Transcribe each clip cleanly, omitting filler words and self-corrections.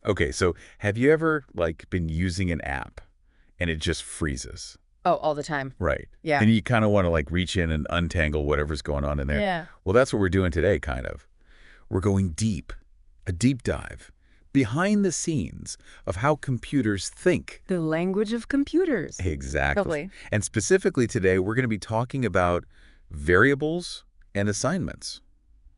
Okay, so have you ever, like, been using an app and it just freezes? Oh, all the time. Right. Yeah. And you kind of want to, like, reach in and untangle whatever's going on in there. Yeah. Well, that's what we're doing today, kind of. We're going deep, a deep dive, behind the scenes of how computers think. The language of computers. Exactly. Totally. And specifically today, we're going to be talking about variables and assignments.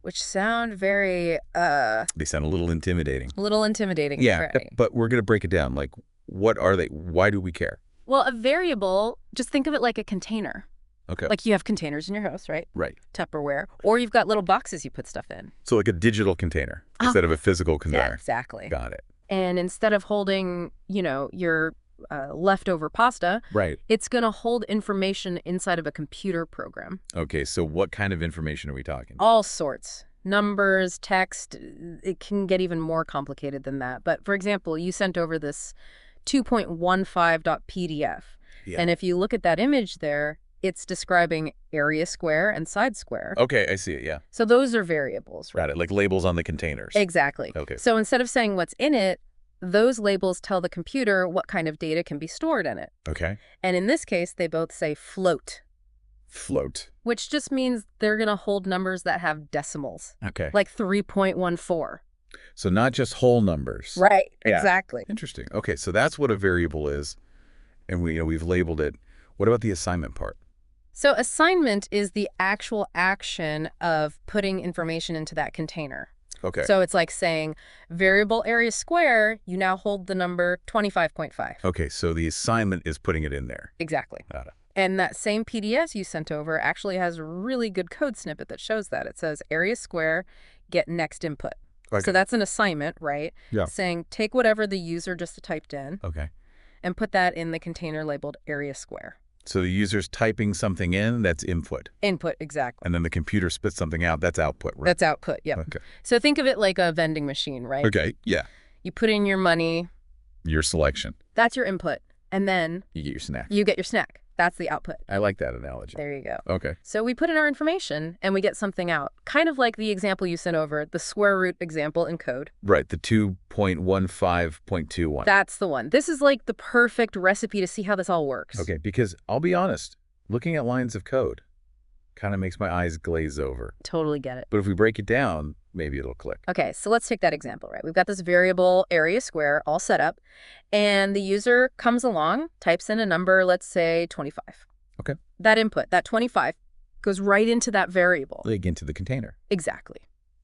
Which sound very, They sound a little intimidating. a little intimidating. Yeah, Right. but we're going to break it down. Like, what are they? Why do we care? Well, a variable, just think of it like a container. Okay. Like you have containers in your house, right? Right. Tupperware. Or you've got little boxes you put stuff in. So like a digital container instead of a physical container. Yeah, exactly. Got it. And instead of holding, your leftover pasta, Right. it's going to hold information inside of a computer program. Okay, so what kind of information are we talking? All sorts. Numbers, text. It can get even more complicated than that. But for example, you sent over this 2.15.pdf. Yeah. And if you look at that image there, it's describing area square and side square. Okay, I see it, yeah. So those are variables, right? Got it, like labels on the containers. Exactly. Okay. So instead of saying what's in it, those labels tell the computer what kind of data can be stored in it. Okay. And in this case, they both say float, Float. which just means they're going to hold numbers that have decimals, Okay. like 3.14. So not just whole numbers. Right, Yeah. exactly. Interesting. Okay, so that's what a variable is, and we've labeled it. What about the assignment part? So assignment is the actual action of putting information into that container. Okay. So it's like saying variable area square, you now hold the number 25.5. Okay, so the assignment is putting it in there. Exactly. Got it. And that same PDF you sent over actually has a really good code snippet that shows that. It says area square, get next input. Okay. So that's an assignment, right? Yeah. Saying take whatever the user just typed in Okay. and put that in the container labeled area square. So the user's typing something in, that's input. Input, exactly. And then the computer spits something out, that's output, right? That's output, yep. Okay. So think of it like a vending machine, right? Okay, yeah. You put in your money, Your selection. that's your input, and then You get your snack. you get your snack. That's the output. I like that analogy. There you go. Okay. So we put in our information and we get something out. Kind of like the example you sent over, the square root example in code. Right, the 2.15.21. That's the one. This is like the perfect recipe to see how this all works. Okay, because I'll be honest, looking at lines of code kind of makes my eyes glaze over. Totally get it. But if we break it down, maybe it'll click. Okay, so let's take that example, right? We've got this variable area square all set up, and the user comes along, types in a number, let's say 25. Okay. That input, that 25, goes right into that variable. Like into the container. Exactly.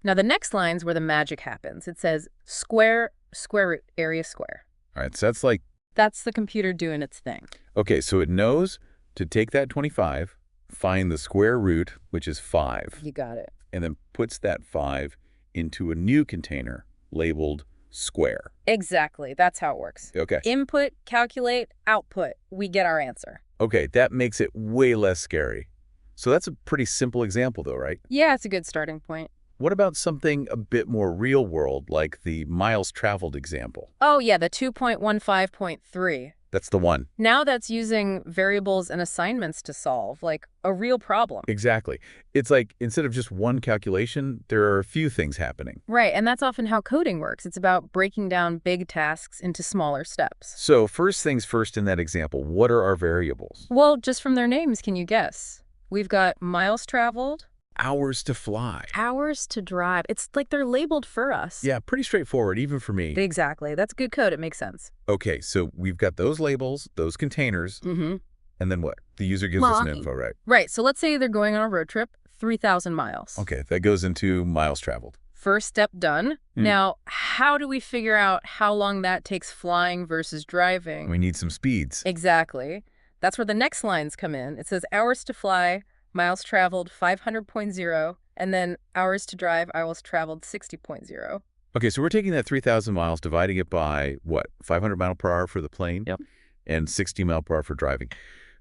Now the next line's where the magic happens. It says square root area square. All right, so that's like, That's the computer doing its thing. okay, so it knows to take that 25, find the square root, which is 5, You got it. and then puts that 5 into a new container labeled square. Exactly. That's how it works. Okay. Input, calculate, output. We get our answer. Okay, that makes it way less scary. So that's a pretty simple example though, right? Yeah, it's a good starting point. What about something a bit more real world, like the miles traveled example? Oh, yeah, the 2.15.3. That's the one. Now that's using variables and assignments to solve, like a real problem. Exactly. It's like instead of just one calculation, there are a few things happening. Right, and that's often how coding works. It's about breaking down big tasks into smaller steps. So first things first in that example, what are our variables? Well, just from their names, can you guess? We've got miles traveled, Hours to fly. hours to drive. It's like they're labeled for us. Yeah, pretty straightforward, even for me. Exactly. That's good code. It makes sense. Okay, so we've got those labels, those containers, Mm-hmm. and then what? The user gives us some Well, info, right? Right. So let's say they're going on a road trip, 3,000 miles. Okay, that goes into miles traveled. First step done. Hmm. Now, how do we figure out how long that takes flying versus driving? We need some speeds. Exactly. That's where the next lines come in. It says hours to fly, miles traveled 500.0, and then hours to drive, hours traveled 60.0. Okay, so we're taking that 3,000 miles, dividing it by, what, 500 mile per hour for the plane? Yep. And 60 mile per hour for driving.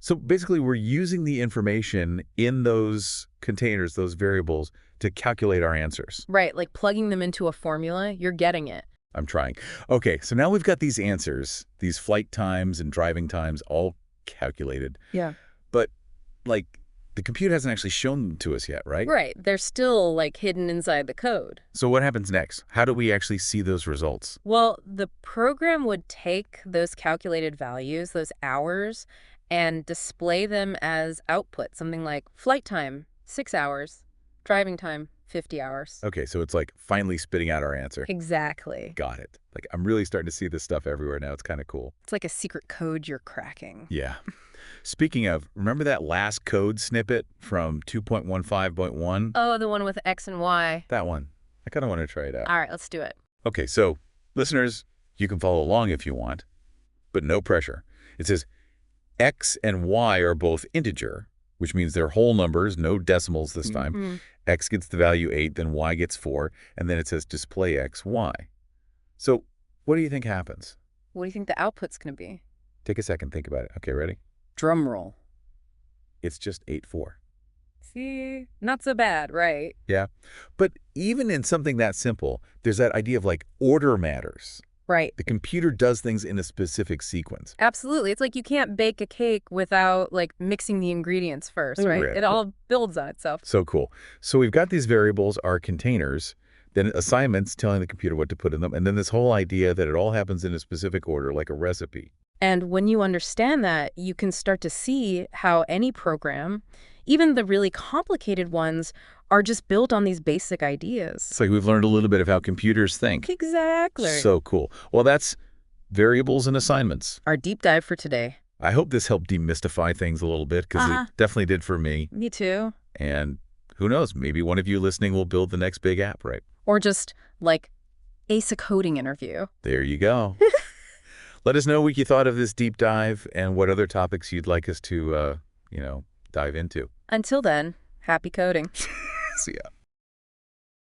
So basically, we're using the information in those containers, those variables, to calculate our answers. Right, like plugging them into a formula, you're getting it. I'm trying. Okay, so now we've got these answers, these flight times and driving times all calculated. Yeah. But, like, the computer hasn't actually shown them to us yet, right? Right. They're still, like, hidden inside the code. So what happens next? How do we actually see those results? Well, the program would take those calculated values, those hours, and display them as output, something like flight time, 6 hours, driving time, 50 hours. Okay, so it's like finally spitting out our answer. Exactly. Got it. Like, I'm really starting to see this stuff everywhere now. It's kind of cool. It's like a secret code you're cracking. Yeah. Speaking of, remember that last code snippet from 2.15.1? Oh, the one with X and Y. That one. I kind of want to try it out. All right, let's do it. Okay, so listeners, you can follow along if you want, but no pressure. It says X and Y are both integer, which means they're whole numbers, no decimals this time. Mhm. X gets the value 8, then Y gets 4, and then it says display X, Y. So what do you think happens? What do you think the output's going to be? Take a second, think about it. Okay, ready? Drum roll. It's just 8, 4. See? Not so bad, right? Yeah. But even in something that simple, there's that idea of like order matters. Right. The computer does things in a specific sequence. Absolutely. It's like you can't bake a cake without, like, mixing the ingredients first, right? Right. It all builds on itself. So cool. So we've got these variables, our containers, then assignments telling the computer what to put in them, and then this whole idea that it all happens in a specific order, like a recipe. And when you understand that, you can start to see how any program, even the really complicated ones, are just built on these basic ideas. It's like we've learned a little bit of how computers think. Exactly. So cool. Well, that's variables and assignments. Our deep dive for today. I hope this helped demystify things a little bit, because it definitely did for me. Me too. And who knows, maybe one of you listening will build the next big app, right? Or just, like, ace a coding interview. There you go. Let us know what you thought of this deep dive and what other topics you'd like us to, dive into. Until then, happy coding. See ya.